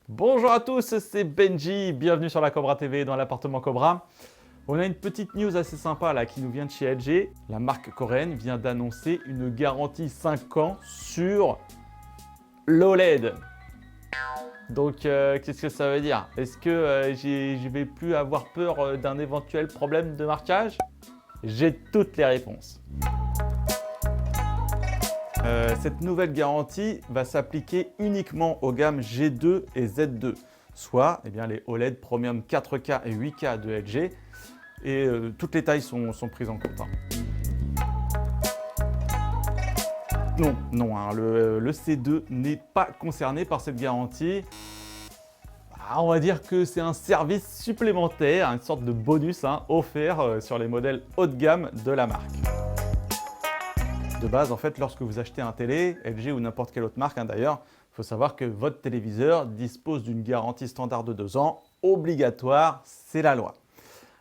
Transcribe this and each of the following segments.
Bonjour à tous, c'est Benji, bienvenue sur la Cobra TV dans l'appartement Cobra. On a une petite news assez sympa là qui nous vient de chez LG. La marque coréenne vient d'annoncer une garantie 5 ans sur l'OLED. Donc qu'est-ce que ça veut dire? Est-ce que je vais plus avoir peur d'un éventuel problème de marquage? J'ai toutes les réponses. Cette nouvelle garantie va s'appliquer uniquement aux gammes G2 et Z2, soit les OLED Premium 4K et 8K de LG, et toutes les tailles sont prises en compte. Non, le C2 n'est pas concerné par cette garantie. On va dire que c'est un service supplémentaire, une sorte de bonus offert sur les modèles haut de gamme de la marque. De base, en fait, lorsque vous achetez un télé, LG ou n'importe quelle autre marque d'ailleurs, il faut savoir que votre téléviseur dispose d'une garantie standard de 2 ans, obligatoire, c'est la loi.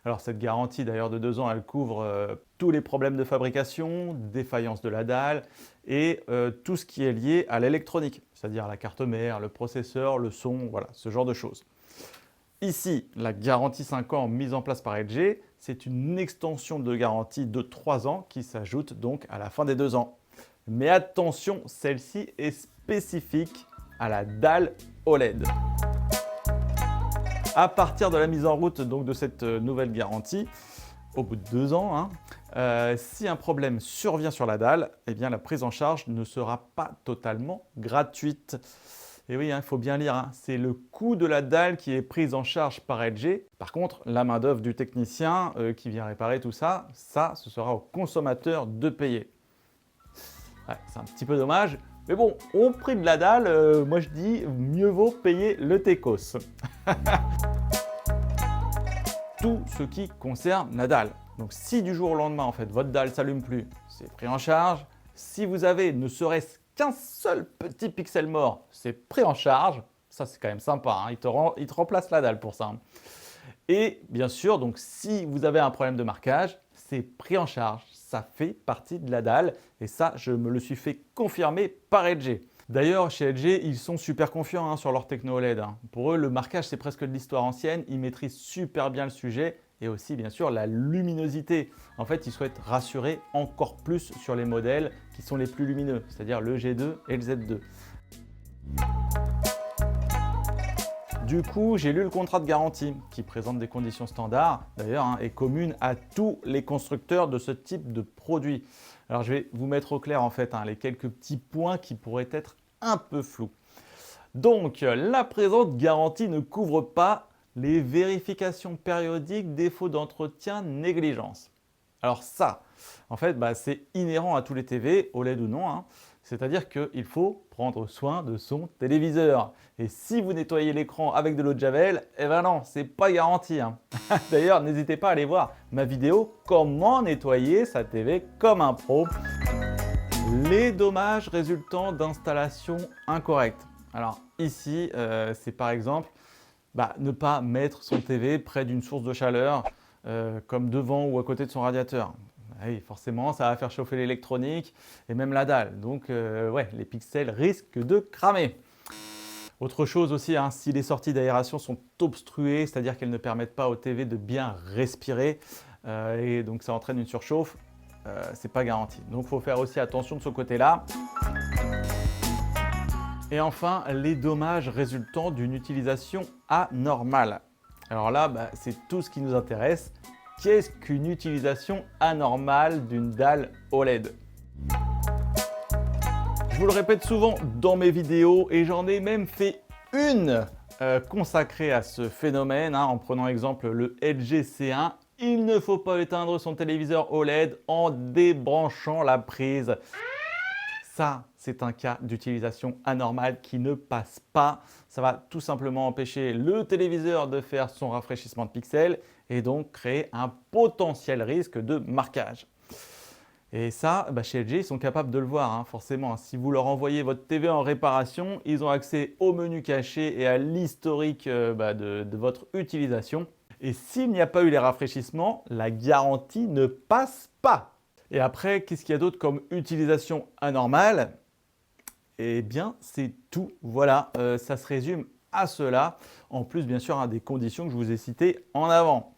Alors cette garantie d'ailleurs de 2 ans, elle couvre tous les problèmes de fabrication, défaillance de la dalle et tout ce qui est lié à l'électronique, c'est-à-dire la carte mère, le processeur, le son, voilà, ce genre de choses. Ici, la garantie 5 ans mise en place par LG, c'est une extension de garantie de 3 ans qui s'ajoute donc à la fin des 2 ans. Mais attention, celle-ci est spécifique à la dalle OLED. À partir de la mise en route donc, de cette nouvelle garantie, au bout de 2 ans, si un problème survient sur la dalle, la prise en charge ne sera pas totalement gratuite. Et oui, il faut bien lire, c'est le coût de la dalle qui est prise en charge par LG. Par contre, la main-d'œuvre du technicien qui vient réparer tout ça, ce sera au consommateur de payer. Ouais, c'est un petit peu dommage, mais bon, au prix de la dalle, moi je dis mieux vaut payer le TECOS. Tout ce qui concerne la dalle. Donc si du jour au lendemain, en fait, votre dalle ne s'allume plus, c'est pris en charge. Si vous avez ne serait-ce qu'un seul petit pixel mort, c'est pris en charge. Ça, c'est quand même sympa, il te remplace la dalle pour ça. Et bien sûr, donc, si vous avez un problème de marquage, c'est pris en charge. Ça fait partie de la dalle. Et ça, je me le suis fait confirmer par LG. D'ailleurs, chez LG, ils sont super confiants sur leur techno OLED. Pour eux, le marquage, c'est presque de l'histoire ancienne. Ils maîtrisent super bien le sujet et aussi, bien sûr, la luminosité. En fait, ils souhaitent rassurer encore plus sur les modèles qui sont les plus lumineux, c'est-à-dire le G2 et le Z2. Du coup, j'ai lu le contrat de garantie qui présente des conditions standards, d'ailleurs, et communes à tous les constructeurs de ce type de produit. Alors, je vais vous mettre au clair, en fait, les quelques petits points qui pourraient être un peu flous. Donc, la présente garantie ne couvre pas les vérifications périodiques, défauts d'entretien, négligence. Alors ça, en fait, c'est inhérent à tous les TV, OLED ou non. C'est-à-dire qu'il faut prendre soin de son téléviseur. Et si vous nettoyez l'écran avec de l'eau de Javel, non, c'est pas garanti. D'ailleurs, n'hésitez pas à aller voir ma vidéo « Comment nettoyer sa TV comme un pro ». Les dommages résultant d'installations incorrectes. Alors ici, c'est par exemple ne pas mettre son TV près d'une source de chaleur, comme devant ou à côté de son radiateur. Oui, forcément, ça va faire chauffer l'électronique et même la dalle. Donc, les pixels risquent de cramer. Autre chose aussi, si les sorties d'aération sont obstruées, c'est-à-dire qu'elles ne permettent pas au TV de bien respirer, et donc ça entraîne une surchauffe, c'est pas garanti. Donc, il faut faire aussi attention de ce côté-là. Et enfin, les dommages résultant d'une utilisation anormale. Alors là, c'est tout ce qui nous intéresse. Qu'est-ce qu'une utilisation anormale d'une dalle OLED? Je vous le répète souvent dans mes vidéos et j'en ai même fait une consacrée à ce phénomène en prenant exemple le LG C1. Il ne faut pas éteindre son téléviseur OLED en débranchant la prise. Ça, c'est un cas d'utilisation anormale qui ne passe pas. Ça va tout simplement empêcher le téléviseur de faire son rafraîchissement de pixels et donc créer un potentiel risque de marquage. Et ça, chez LG, ils sont capables de le voir, forcément. Si vous leur envoyez votre TV en réparation, ils ont accès au menu caché et à l'historique de votre utilisation. Et s'il n'y a pas eu les rafraîchissements, la garantie ne passe pas. Et après, qu'est-ce qu'il y a d'autre comme utilisation anormale? Eh bien, c'est tout. Voilà, ça se résume à cela, en plus bien sûr des conditions que je vous ai citées en avant.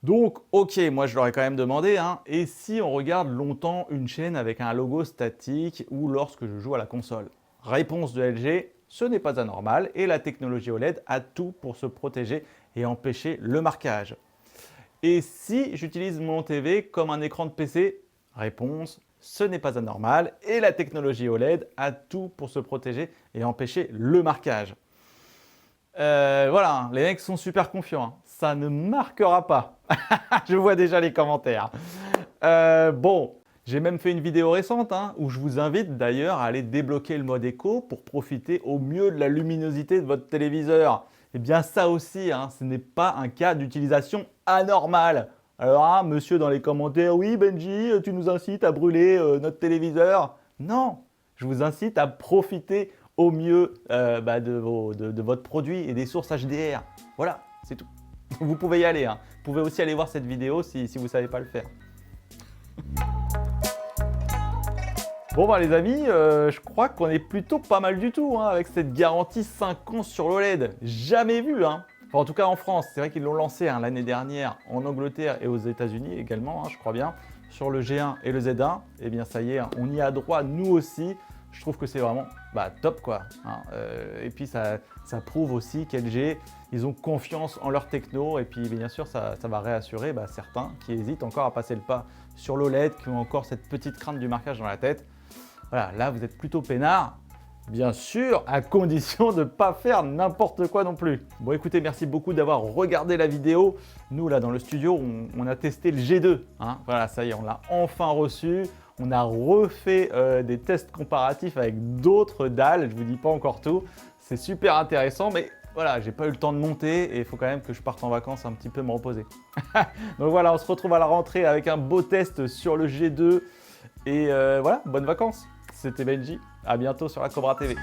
Donc ok, moi je leur ai quand même demandé, et si on regarde longtemps une chaîne avec un logo statique ou lorsque je joue à la console? Réponse de LG, ce n'est pas anormal et la technologie OLED a tout pour se protéger et empêcher le marquage. Et si j'utilise mon TV comme un écran de PC? Réponse, ce n'est pas anormal et la technologie OLED a tout pour se protéger et empêcher le marquage. Voilà, les mecs sont super confiants, ça ne marquera pas. Je vois déjà les commentaires. Bon, j'ai même fait une vidéo récente où je vous invite d'ailleurs à aller débloquer le mode éco pour profiter au mieux de la luminosité de votre téléviseur. Et bien ça aussi, ce n'est pas un cas d'utilisation anormal. Alors monsieur dans les commentaires, oui Benji, tu nous incites à brûler notre téléviseur. Non, je vous incite à profiter au mieux de votre produit et des sources HDR. Voilà, c'est tout. Vous pouvez y aller. Vous pouvez aussi aller voir cette vidéo si vous ne savez pas le faire. Bon les amis, je crois qu'on est plutôt pas mal du tout avec cette garantie 5 ans sur l'OLED. Jamais vu Enfin, en tout cas en France, c'est vrai qu'ils l'ont lancé l'année dernière en Angleterre et aux États-Unis également, je crois bien. Sur le G1 et le Z1, eh bien ça y est, on y a droit nous aussi. Je trouve que c'est vraiment top quoi. Et puis ça prouve aussi qu'LG, ils ont confiance en leur techno et puis bien sûr ça va réassurer certains qui hésitent encore à passer le pas sur l'OLED, qui ont encore cette petite crainte du marquage dans la tête. Voilà, là vous êtes plutôt peinard. Bien sûr, à condition de ne pas faire n'importe quoi non plus. Bon écoutez, merci beaucoup d'avoir regardé la vidéo. Nous là dans le studio, on a testé le G2. Voilà, ça y est, on l'a enfin reçu. On a refait des tests comparatifs avec d'autres dalles. Je ne vous dis pas encore tout. C'est super intéressant, mais voilà, j'ai pas eu le temps de monter et il faut quand même que je parte en vacances un petit peu me reposer. Donc voilà, on se retrouve à la rentrée avec un beau test sur le G2. Et voilà, bonnes vacances. C'était Benji. À bientôt sur la Cobra TV.